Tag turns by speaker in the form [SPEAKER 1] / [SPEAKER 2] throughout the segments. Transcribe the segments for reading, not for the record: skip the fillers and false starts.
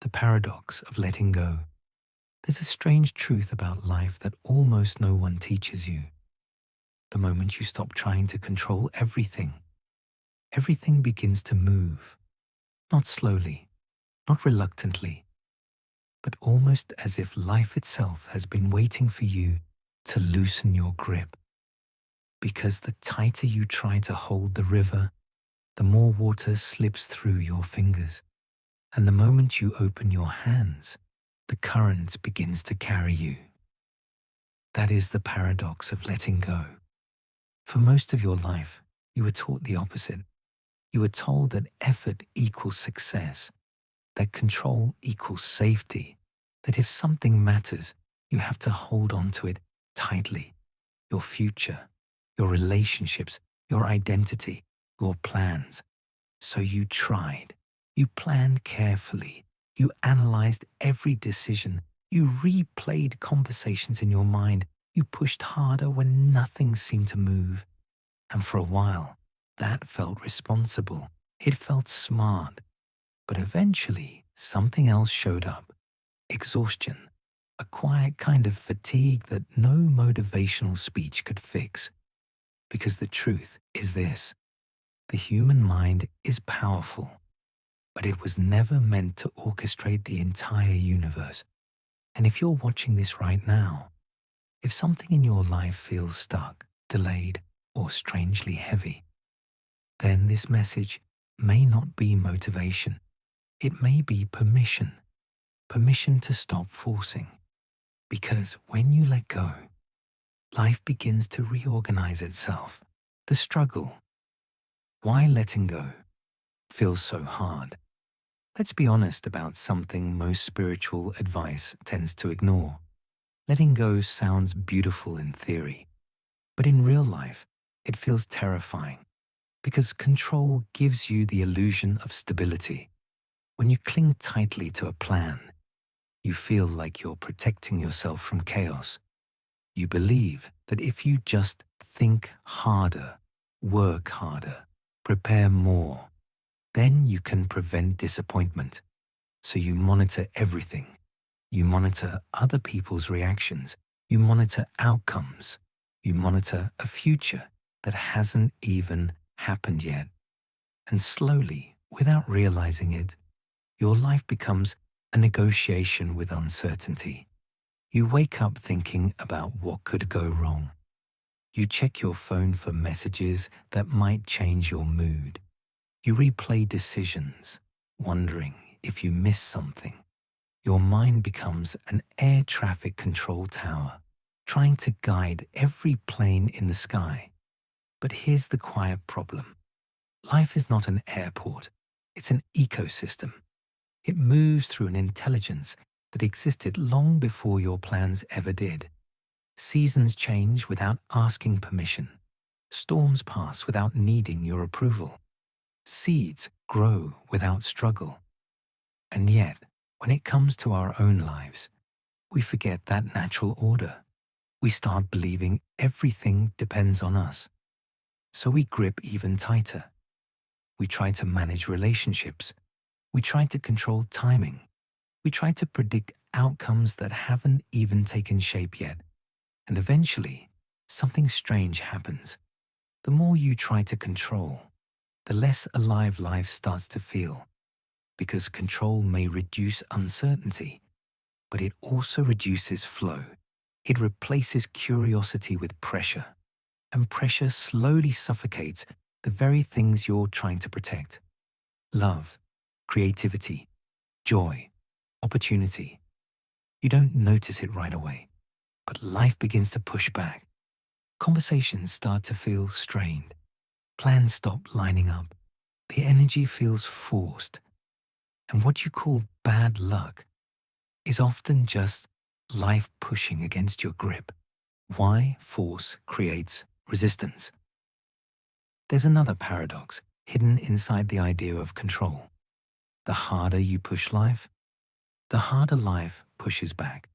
[SPEAKER 1] the paradox of letting go. There's a strange truth about life that almost no one teaches you. The moment you stop trying to control everything, everything begins to move. Not slowly, not reluctantly, but almost as if life itself has been waiting for you to loosen your grip. Because the tighter you try to hold the river, the more water slips through your fingers. And the moment you open your hands, the current begins to carry you. That is the paradox of letting go. For most of your life, you were taught the opposite. You were told that effort equals success, that control equals safety, that if something matters, you have to hold on to it tightly. Your future, your relationships, your identity, your plans. So you tried. You planned carefully. You analyzed every decision. You replayed conversations in your mind. You pushed harder when nothing seemed to move. And for a while, that felt responsible. It felt smart. But eventually, something else showed up. Exhaustion. A quiet kind of fatigue that no motivational speech could fix. Because the truth is this: the human mind is powerful, but it was never meant to orchestrate the entire universe. And if you're watching this right now, if something in your life feels stuck, delayed, or strangely heavy, then this message may not be motivation. It may be permission. Permission to stop forcing. Because when you let go, life begins to reorganize itself. The struggle, why letting go, feels so hard. Let's be honest about something most spiritual advice tends to ignore. Letting go sounds beautiful in theory, but in real life, it feels terrifying because control gives you the illusion of stability. When you cling tightly to a plan, you feel like you're protecting yourself from chaos. You believe that if you just think harder, work harder, prepare more, then you can prevent disappointment. So you monitor everything. You monitor other people's reactions. You monitor outcomes. You monitor a future that hasn't even happened yet. And slowly, without realizing it, your life becomes a negotiation with uncertainty. You wake up thinking about what could go wrong. You check your phone for messages that might change your mood. You replay decisions, wondering if you miss something. Your mind becomes an air traffic control tower, trying to guide every plane in the sky. But here's the quiet problem. Life is not an airport. It's an ecosystem. It moves through an intelligence that existed long before your plans ever did. Seasons change without asking permission. Storms pass without needing your approval. Seeds grow without struggle. And yet, when it comes to our own lives, we forget that natural order. We start believing everything depends on us. So we grip even tighter. We try to manage relationships. We try to control timing. We try to predict outcomes that haven't even taken shape yet. And eventually, something strange happens. The more you try to control, the less alive life starts to feel. Because control may reduce uncertainty, but it also reduces flow. It replaces curiosity with pressure. And pressure slowly suffocates the very things you're trying to protect. Love, creativity, joy, opportunity. You don't notice it right away, but life begins to push back. Conversations start to feel strained. Plans stop lining up. The energy feels forced. And what you call bad luck is often just life pushing against your grip. Why force creates resistance. There's another paradox hidden inside the idea of control. The harder you push life, the harder life pushes back.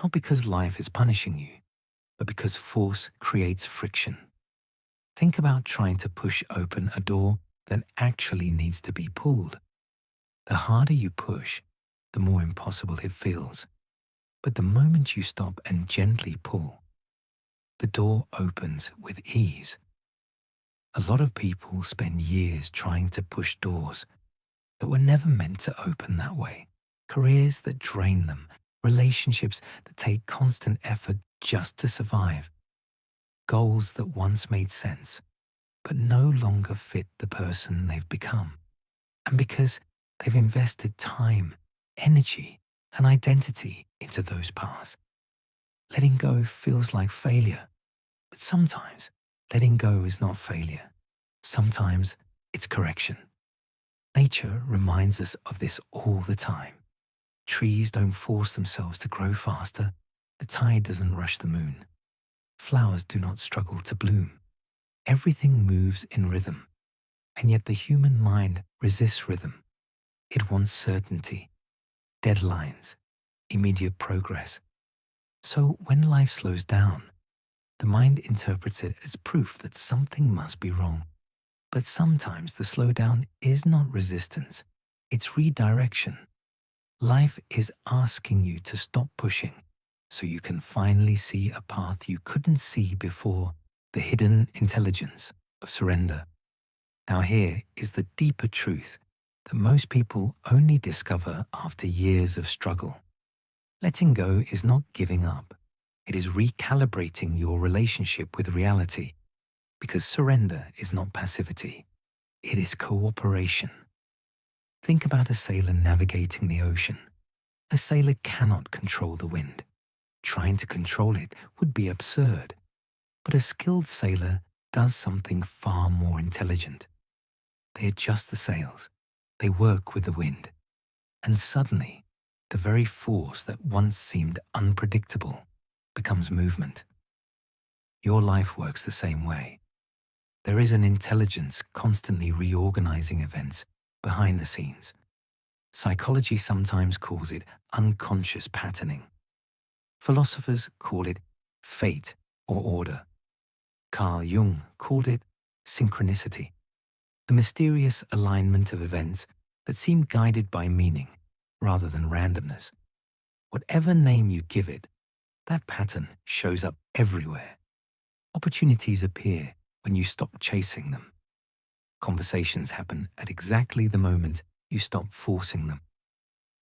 [SPEAKER 1] Not because life is punishing you, but because force creates friction. Think about trying to push open a door that actually needs to be pulled. The harder you push, the more impossible it feels. But the moment you stop and gently pull, the door opens with ease. A lot of people spend years trying to push doors that were never meant to open that way. Careers that drain them, relationships that take constant effort just to survive, goals that once made sense but no longer fit the person they've become. And because they've invested time, energy, and identity into those paths, letting go feels like failure. But sometimes letting go is not failure. Sometimes it's correction. Nature reminds us of this all the time. Trees don't force themselves to grow faster. The tide doesn't rush the moon. Flowers do not struggle to bloom. Everything moves in rhythm, and yet the human mind resists rhythm. It wants certainty, deadlines, immediate progress. So when life slows down, the mind interprets it as proof that something must be wrong. But sometimes the slowdown is not resistance, it's redirection. Life is asking you to stop pushing so you can finally see a path you couldn't see before, the hidden intelligence of surrender. Now here is the deeper truth that most people only discover after years of struggle. Letting go is not giving up. It is recalibrating your relationship with reality, because surrender is not passivity. It is cooperation. Think about a sailor navigating the ocean. A sailor cannot control the wind. Trying to control it would be absurd. But a skilled sailor does something far more intelligent. They adjust the sails. They work with the wind. And suddenly, the very force that once seemed unpredictable becomes movement. Your life works the same way. There is an intelligence constantly reorganizing events behind the scenes. Psychology sometimes calls it unconscious patterning. Philosophers call it fate or order. Carl Jung called it synchronicity, the mysterious alignment of events that seem guided by meaning rather than randomness. Whatever name you give it, that pattern shows up everywhere. Opportunities appear when you stop chasing them. Conversations happen at exactly the moment you stop forcing them.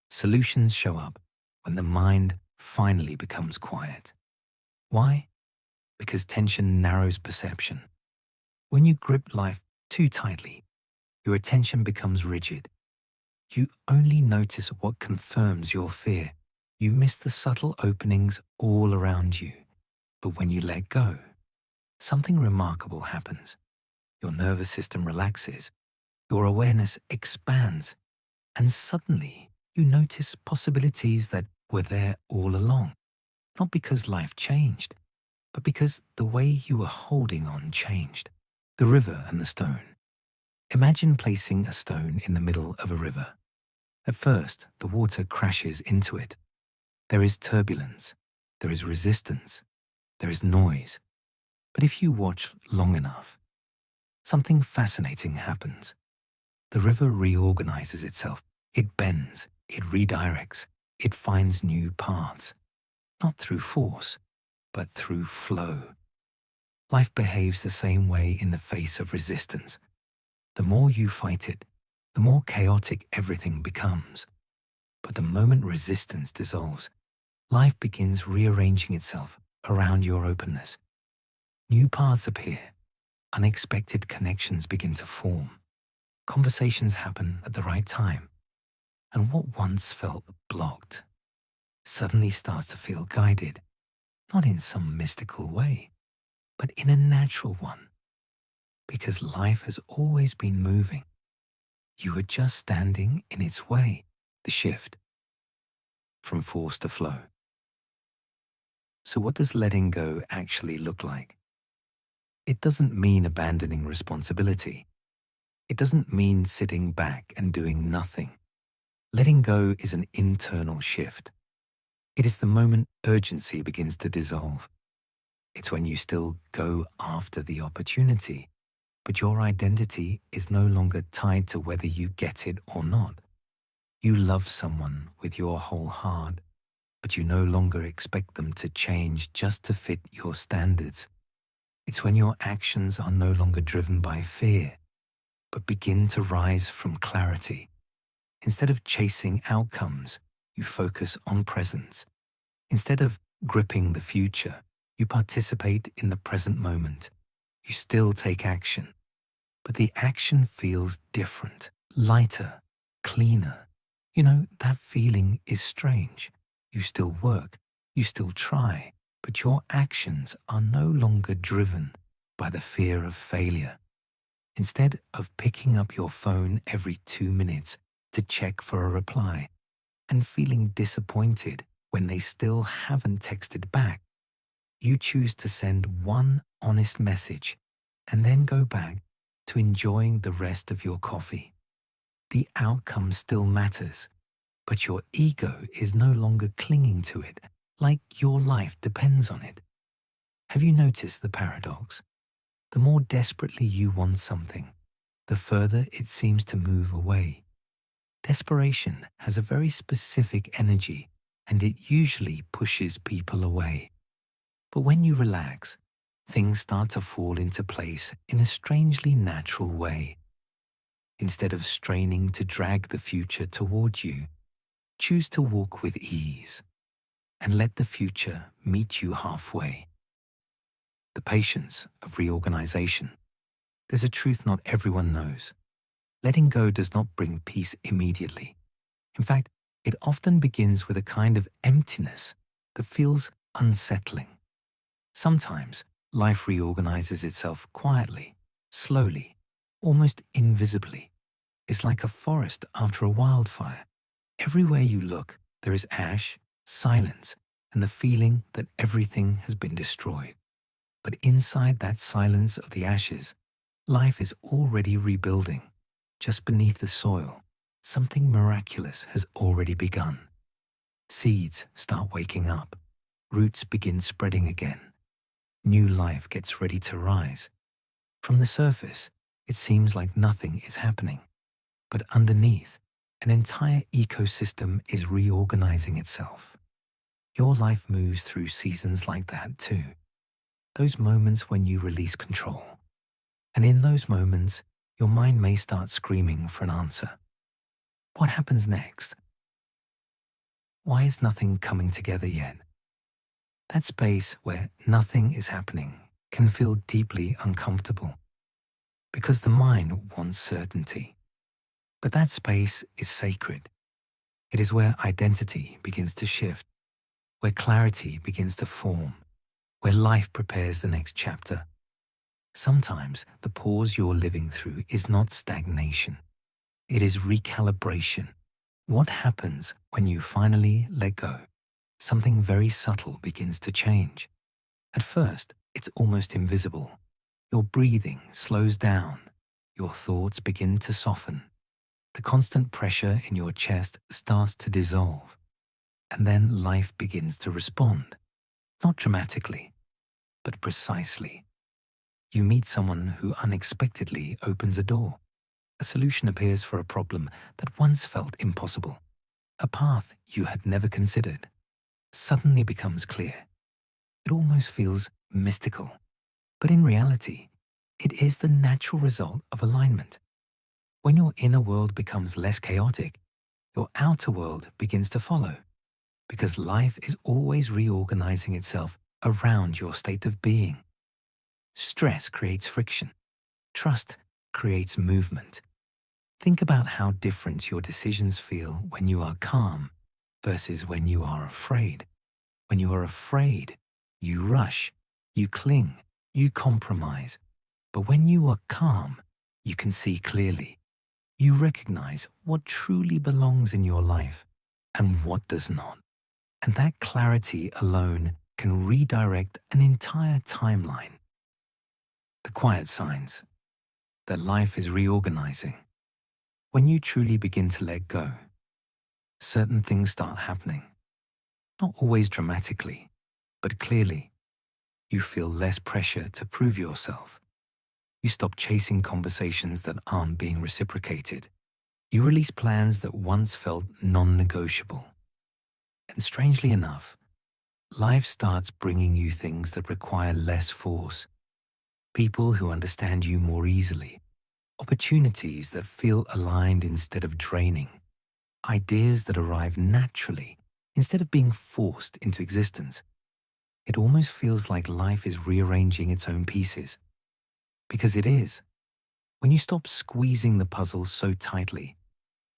[SPEAKER 1] Solutions show up when the mind finally becomes quiet. Why? Because tension narrows perception. When you grip life too tightly, your attention becomes rigid. You only notice what confirms your fear. You miss the subtle openings all around you. But when you let go, something remarkable happens. Your nervous system relaxes, your awareness expands, and suddenly you notice possibilities that were there all along. Not because life changed, but because the way you were holding on changed. The river and the stone. Imagine placing a stone in the middle of a river. At first, the water crashes into it. There is turbulence, there is resistance, there is noise. But if you watch long enough, something fascinating happens. The river reorganizes itself. It bends, it redirects, it finds new paths. Not through force, but through flow. Life behaves the same way in the face of resistance. The more you fight it, the more chaotic everything becomes. But the moment resistance dissolves, life begins rearranging itself around your openness. New paths appear. Unexpected connections begin to form. Conversations happen at the right time. And what once felt blocked suddenly starts to feel guided, not in some mystical way, but in a natural one. Because life has always been moving. You are just standing in its way, the shift from force to flow. So what does letting go actually look like? It doesn't mean abandoning responsibility. It doesn't mean sitting back and doing nothing. Letting go is an internal shift. It is the moment urgency begins to dissolve. It's when you still go after the opportunity, but your identity is no longer tied to whether you get it or not. You love someone with your whole heart, but you no longer expect them to change just to fit your standards. It's when your actions are no longer driven by fear, but begin to rise from clarity. Instead of chasing outcomes, you focus on presence. Instead of gripping the future, you participate in the present moment. You still take action, but the action feels different, lighter, cleaner. You know, that feeling is strange. You still work, you still try, but your actions are no longer driven by the fear of failure. Instead of picking up your phone every 2 minutes to check for a reply and feeling disappointed when they still haven't texted back, you choose to send one honest message and then go back to enjoying the rest of your coffee. The outcome still matters, but your ego is no longer clinging to it like your life depends on it. Have you noticed the paradox? The more desperately you want something, the further it seems to move away. Desperation has a very specific energy, and it usually pushes people away. But when you relax, things start to fall into place in a strangely natural way. Instead of straining to drag the future toward you, choose to walk with ease and let the future meet you halfway. The patience of reorganization. There's a truth not everyone knows. Letting go does not bring peace immediately. In fact, it often begins with a kind of emptiness that feels unsettling. Sometimes life reorganizes itself quietly, slowly, almost invisibly. It's like a forest after a wildfire. Everywhere you look, there is ash, silence, and the feeling that everything has been destroyed. But inside that silence of the ashes, life is already rebuilding. Just beneath the soil, something miraculous has already begun. Seeds start waking up. Roots begin spreading again. New life gets ready to rise. From the surface, it seems like nothing is happening. But underneath, an entire ecosystem is reorganizing itself. Your life moves through seasons like that too. Those moments when you release control. And in those moments, your mind may start screaming for an answer. What happens next? Why is nothing coming together yet? That space where nothing is happening can feel deeply uncomfortable because the mind wants certainty. But that space is sacred. It is where identity begins to shift, where clarity begins to form, where life prepares the next chapter. Sometimes the pause you're living through is not stagnation. It is recalibration. What happens when you finally let go? Something very subtle begins to change. At first, it's almost invisible. Your breathing slows down. Your thoughts begin to soften. The constant pressure in your chest starts to dissolve. And then life begins to respond. Not dramatically, but precisely. You meet someone who unexpectedly opens a door. A solution appears for a problem that once felt impossible. A path you had never considered suddenly becomes clear. It almost feels mystical, but in reality, it is the natural result of alignment. When your inner world becomes less chaotic, your outer world begins to follow, because life is always reorganizing itself around your state of being. Stress creates friction. Trust creates movement. Think about how different your decisions feel when you are calm versus when you are afraid. When you are afraid, you rush, you cling, you compromise. But when you are calm, you can see clearly. You recognize what truly belongs in your life and what does not. And that clarity alone can redirect an entire timeline. The quiet signs that life is reorganizing. When you truly begin to let go, certain things start happening. Not always dramatically, but clearly. You feel less pressure to prove yourself. You stop chasing conversations that aren't being reciprocated. You release plans that once felt non-negotiable. And strangely enough, life starts bringing you things that require less force, people who understand you more easily, opportunities that feel aligned instead of draining, ideas that arrive naturally instead of being forced into existence. It almost feels like life is rearranging its own pieces. Because it is. When you stop squeezing the puzzle so tightly,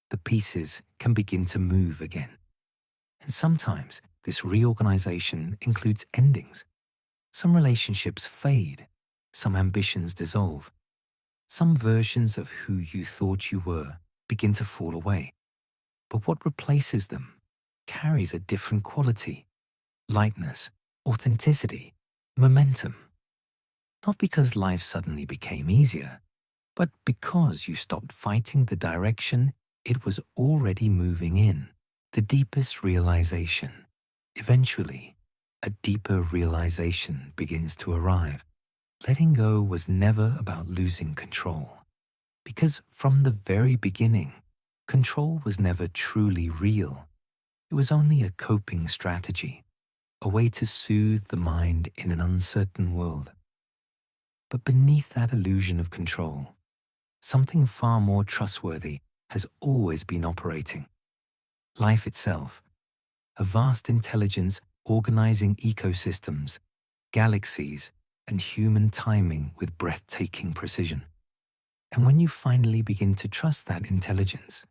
[SPEAKER 1] the pieces can begin to move again. And sometimes this reorganization includes endings. Some relationships fade, some ambitions dissolve, some versions of who you thought you were begin to fall away. But what replaces them carries a different quality: lightness, authenticity, momentum. Not because life suddenly became easier, but because you stopped fighting the direction it was already moving in. The deepest realization. Eventually, a deeper realization begins to arrive. Letting go was never about losing control. Because from the very beginning, control was never truly real. It was only a coping strategy, a way to soothe the mind in an uncertain world. But beneath that illusion of control, something far more trustworthy has always been operating. Life itself, a vast intelligence organizing ecosystems, galaxies, and human timing with breathtaking precision. And when you finally begin to trust that intelligence,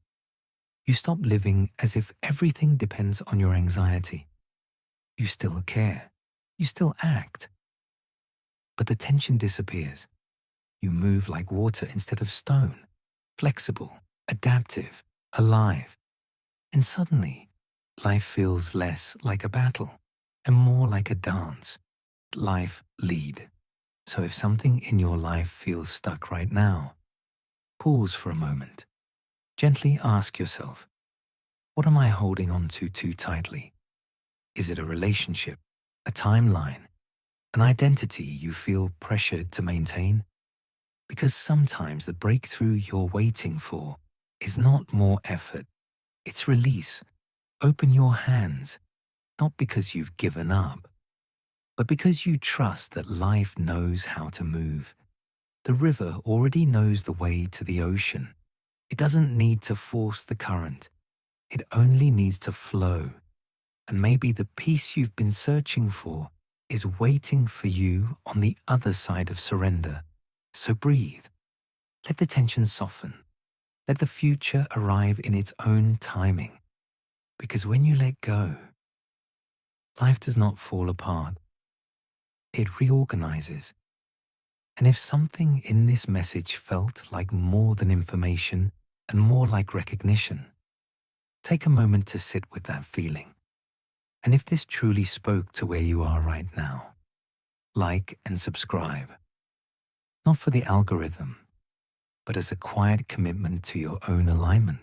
[SPEAKER 1] you stop living as if everything depends on your anxiety. You still care, you still act, but the tension disappears. You move like water instead of stone, flexible, adaptive, alive. And suddenly, life feels less like a battle and more like a dance. Life lead. So if something in your life feels stuck right now, pause for a moment. Gently ask yourself, what am I holding on to too tightly? Is it a relationship, a timeline, an identity you feel pressured to maintain? Because sometimes the breakthrough you're waiting for is not more effort, it's release. Open your hands, not because you've given up, but because you trust that life knows how to move. The river already knows the way to the ocean. It doesn't need to force the current. It only needs to flow. And maybe the peace you've been searching for is waiting for you on the other side of surrender. So breathe. Let the tension soften. Let the future arrive in its own timing. Because when you let go, life does not fall apart. It reorganizes. And if something in this message felt like more than information and more like recognition, take a moment to sit with that feeling. And if this truly spoke to where you are right now, like and subscribe. Not for the algorithm, but as a quiet commitment to your own alignment.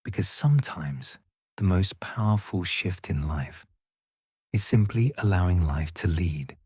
[SPEAKER 1] Because sometimes the most powerful shift in life is simply allowing life to lead.